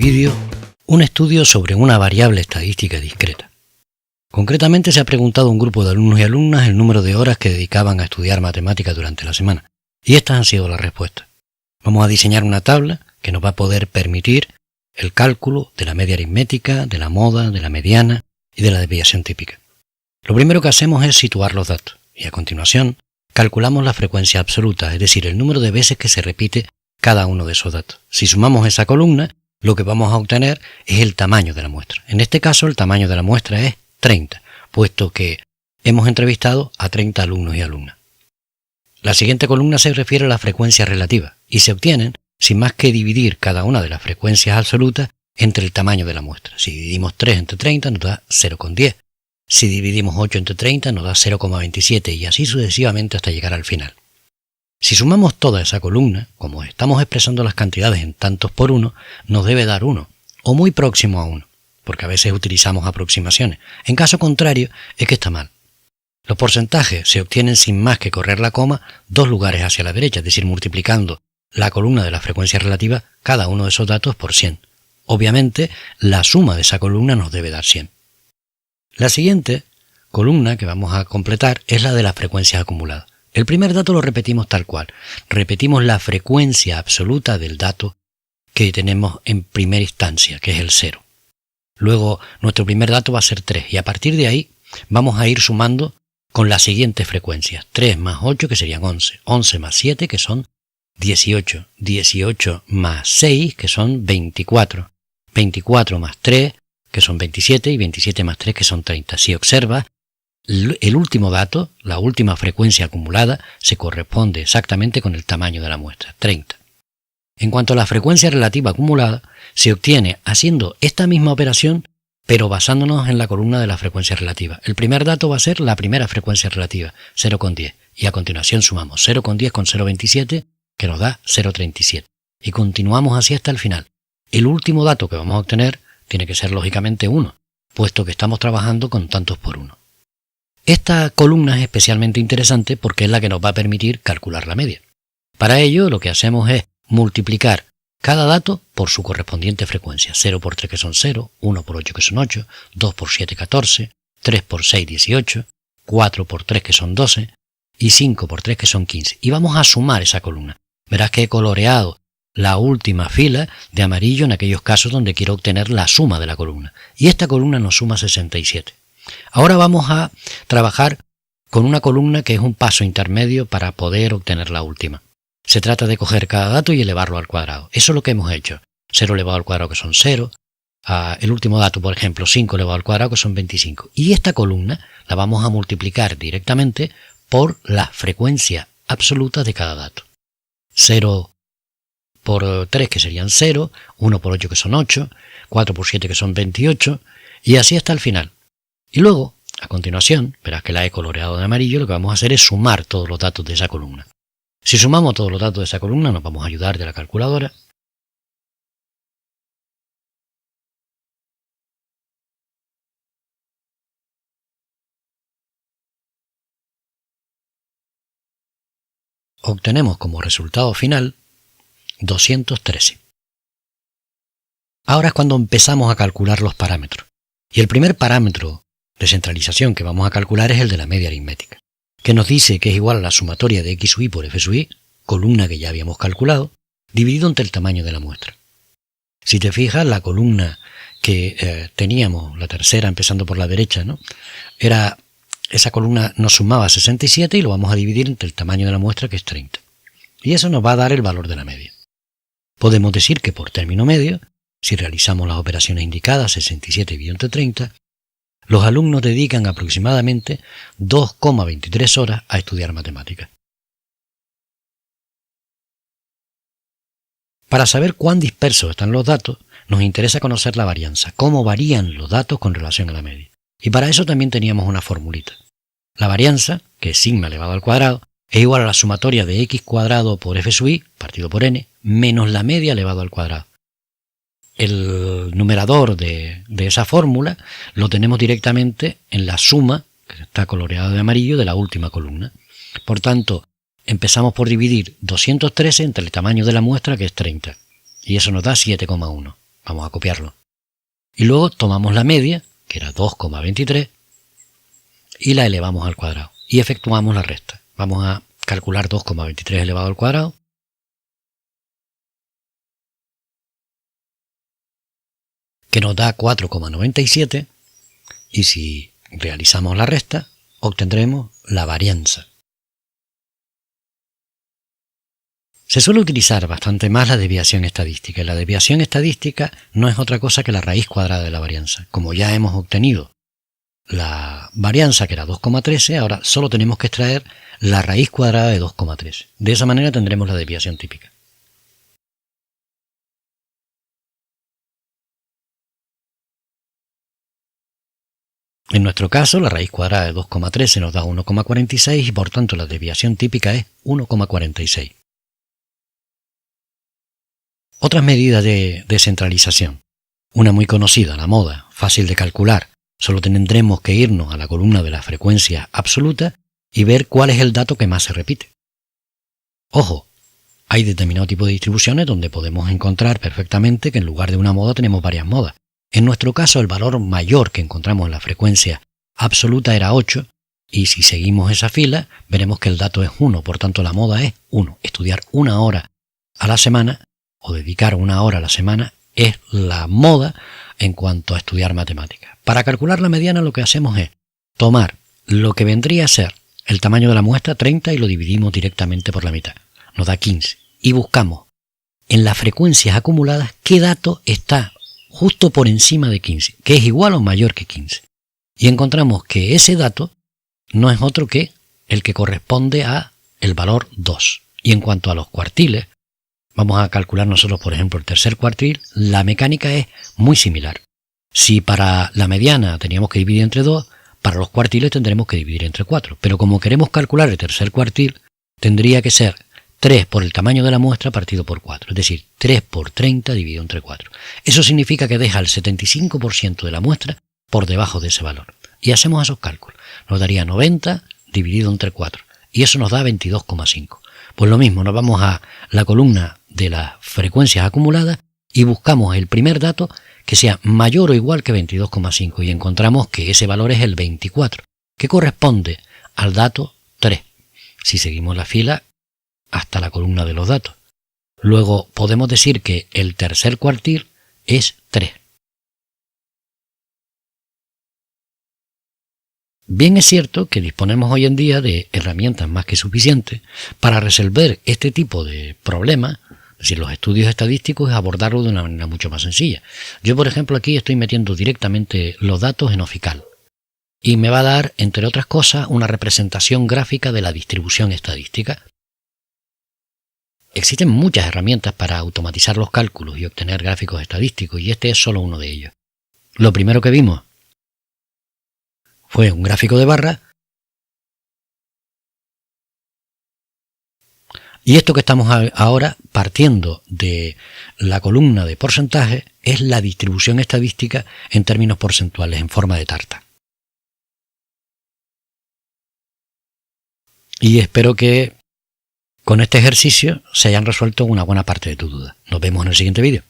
vídeo un estudio sobre una variable estadística discreta. Concretamente se ha preguntado a un grupo de alumnos y alumnas el número de horas que dedicaban a estudiar matemáticas durante la semana, y estas han sido las respuestas. Vamos a diseñar una tabla que nos va a poder permitir el cálculo de la media aritmética, de la moda, de la mediana y de la desviación típica. Lo primero que hacemos es situar los datos, y a continuación calculamos la frecuencia absoluta, es decir, el número de veces que se repite cada uno de esos datos. Si sumamos esa columna, lo que vamos a obtener es el tamaño de la muestra. En este caso, el tamaño de la muestra es 30, puesto que hemos entrevistado a 30 alumnos y alumnas. La siguiente columna se refiere a la frecuencia relativa y se obtienen sin más que dividir cada una de las frecuencias absolutas entre el tamaño de la muestra. Si dividimos 3 entre 30 nos da 0,10. Si dividimos 8 entre 30 nos da 0,27 y así sucesivamente hasta llegar al final. Si sumamos toda esa columna, como estamos expresando las cantidades en tantos por 1, nos debe dar 1, o muy próximo a 1, porque a veces utilizamos aproximaciones. En caso contrario, es que está mal. Los porcentajes se obtienen sin más que correr la coma 2 lugares hacia la derecha, es decir, multiplicando la columna de la frecuencia relativa, cada uno de esos datos, por 100. Obviamente, la suma de esa columna nos debe dar 100. La siguiente columna que vamos a completar es la de las frecuencias acumuladas. El primer dato lo repetimos tal cual. Repetimos la frecuencia absoluta del dato que tenemos en primera instancia, que es el 0. Luego, nuestro primer dato va a ser 3 y a partir de ahí vamos a ir sumando con las siguientes frecuencias. 3 más 8, que serían 11. 11 más 7, que son 18. 18 más 6, que son 24. 24 más 3, que son 27, y 27 más 3, que son 30. Si observas, el último dato, la última frecuencia acumulada, se corresponde exactamente con el tamaño de la muestra, 30. En cuanto a la frecuencia relativa acumulada, se obtiene haciendo esta misma operación, pero basándonos en la columna de la frecuencia relativa. El primer dato va a ser la primera frecuencia relativa, 0,10, y a continuación sumamos 0,10 con 0,27, que nos da 0,37. Y continuamos así hasta el final. El último dato que vamos a obtener tiene que ser lógicamente 1, puesto que estamos trabajando con tantos por 1. Esta columna es especialmente interesante porque es la que nos va a permitir calcular la media. Para ello, lo que hacemos es multiplicar cada dato por su correspondiente frecuencia. 0 por 3 que son 0, 1 por 8 que son 8, 2 por 7 14, 3 por 6 18, 4 por 3 que son 12 y 5 por 3 que son 15. Y vamos a sumar esa columna. Verás que he coloreado la última fila de amarillo en aquellos casos donde quiero obtener la suma de la columna. Y esta columna nos suma 67. Ahora vamos a trabajar con una columna que es un paso intermedio para poder obtener la última. Se trata de coger cada dato y elevarlo al cuadrado. Eso es lo que hemos hecho. 0 elevado al cuadrado que son 0. El último dato, por ejemplo, 5 elevado al cuadrado que son 25. Y esta columna la vamos a multiplicar directamente por la frecuencia absoluta de cada dato. 0 por 3 que serían 0, 1 por 8 que son 8, 4 por 7 que son 28 y así hasta el final. Y luego, a continuación, verás que la he coloreado de amarillo, lo que vamos a hacer es sumar todos los datos de esa columna. Si sumamos todos los datos de esa columna, nos vamos a ayudar de la calculadora. Obtenemos como resultado final 213. Ahora es cuando empezamos a calcular los parámetros. Y el primer parámetro de centralización que vamos a calcular es el de la media aritmética, que nos dice que es igual a la sumatoria de x sub i por f sub i, columna que ya habíamos calculado, dividido entre el tamaño de la muestra. Si te fijas, la columna que teníamos, la tercera empezando por la derecha, ¿no? Esa columna nos sumaba 67 y lo vamos a dividir entre el tamaño de la muestra, que es 30. Y eso nos va a dar el valor de la media. Podemos decir que por término medio, si realizamos las operaciones indicadas, 67 dividido entre 30, los alumnos dedican aproximadamente 2,23 horas a estudiar matemáticas. Para saber cuán dispersos están los datos, nos interesa conocer la varianza, cómo varían los datos con relación a la media. Y para eso también teníamos una formulita. La varianza, que es sigma elevado al cuadrado, es igual a la sumatoria de x cuadrado por f sub i, partido por n, menos la media elevado al cuadrado. El numerador de esa fórmula lo tenemos directamente en la suma, que está coloreado de amarillo, de la última columna. Por tanto, empezamos por dividir 213 entre el tamaño de la muestra, que es 30, y eso nos da 7,1. Vamos a copiarlo. Y luego tomamos la media, que era 2,23, y la elevamos al cuadrado. Y efectuamos la resta. Vamos a calcular 2,23 elevado al cuadrado. Que nos da 4,97. Y si realizamos la resta, obtendremos la varianza. Se suele utilizar bastante más la desviación estadística. Y la desviación estadística no es otra cosa que la raíz cuadrada de la varianza. Como ya hemos obtenido la varianza, que era 2,13, ahora solo tenemos que extraer la raíz cuadrada de 2,13. De esa manera tendremos la desviación típica. En nuestro caso, la raíz cuadrada de 2,13 nos da 1,46 y por tanto la desviación típica es 1,46. Otras medidas de descentralización. Una muy conocida, la moda, fácil de calcular. Solo tendremos que irnos a la columna de la frecuencia absoluta y ver cuál es el dato que más se repite. Ojo, hay determinado tipo de distribuciones donde podemos encontrar perfectamente que en lugar de una moda tenemos varias modas. En nuestro caso, el valor mayor que encontramos en la frecuencia absoluta era 8, y si seguimos esa fila, veremos que el dato es 1, por tanto la moda es 1. Estudiar 1 hora a la semana, o dedicar 1 hora a la semana, es la moda en cuanto a estudiar matemáticas. Para calcular la mediana lo que hacemos es tomar lo que vendría a ser el tamaño de la muestra, 30, y lo dividimos directamente por la mitad. Nos da 15. Y buscamos en las frecuencias acumuladas qué dato está justo por encima de 15, que es igual o mayor que 15. Y encontramos que ese dato no es otro que el que corresponde a el valor 2. Y en cuanto a los cuartiles, vamos a calcular nosotros, por ejemplo, el tercer cuartil, la mecánica es muy similar. Si para la mediana teníamos que dividir entre 2, para los cuartiles tendremos que dividir entre 4. Pero como queremos calcular el tercer cuartil, tendría que ser 3 por el tamaño de la muestra partido por 4, es decir, 3 por 30 dividido entre 4. Eso significa que deja el 75% de la muestra por debajo de ese valor. Y hacemos esos cálculos. Nos daría 90 dividido entre 4, y eso nos da 22,5. Pues lo mismo, nos vamos a la columna de las frecuencias acumuladas y buscamos el primer dato que sea mayor o igual que 22,5 y encontramos que ese valor es el 24, que corresponde al dato 3. Si seguimos la fila hasta la columna de los datos. Luego podemos decir que el tercer cuartil es 3. Bien es cierto que disponemos hoy en día de herramientas más que suficientes para resolver este tipo de problemas, es decir, los estudios estadísticos, es abordarlo de una manera mucho más sencilla. Yo, por ejemplo, aquí estoy metiendo directamente los datos en Ofical y me va a dar, entre otras cosas, una representación gráfica de la distribución estadística. Existen muchas herramientas para automatizar los cálculos y obtener gráficos estadísticos, y este es solo uno de ellos. Lo primero que vimos fue un gráfico de barra, y esto que estamos ahora partiendo de la columna de porcentaje es la distribución estadística en términos porcentuales en forma de tarta. Y espero que con este ejercicio se hayan resuelto una buena parte de tu duda. Nos vemos en el siguiente vídeo.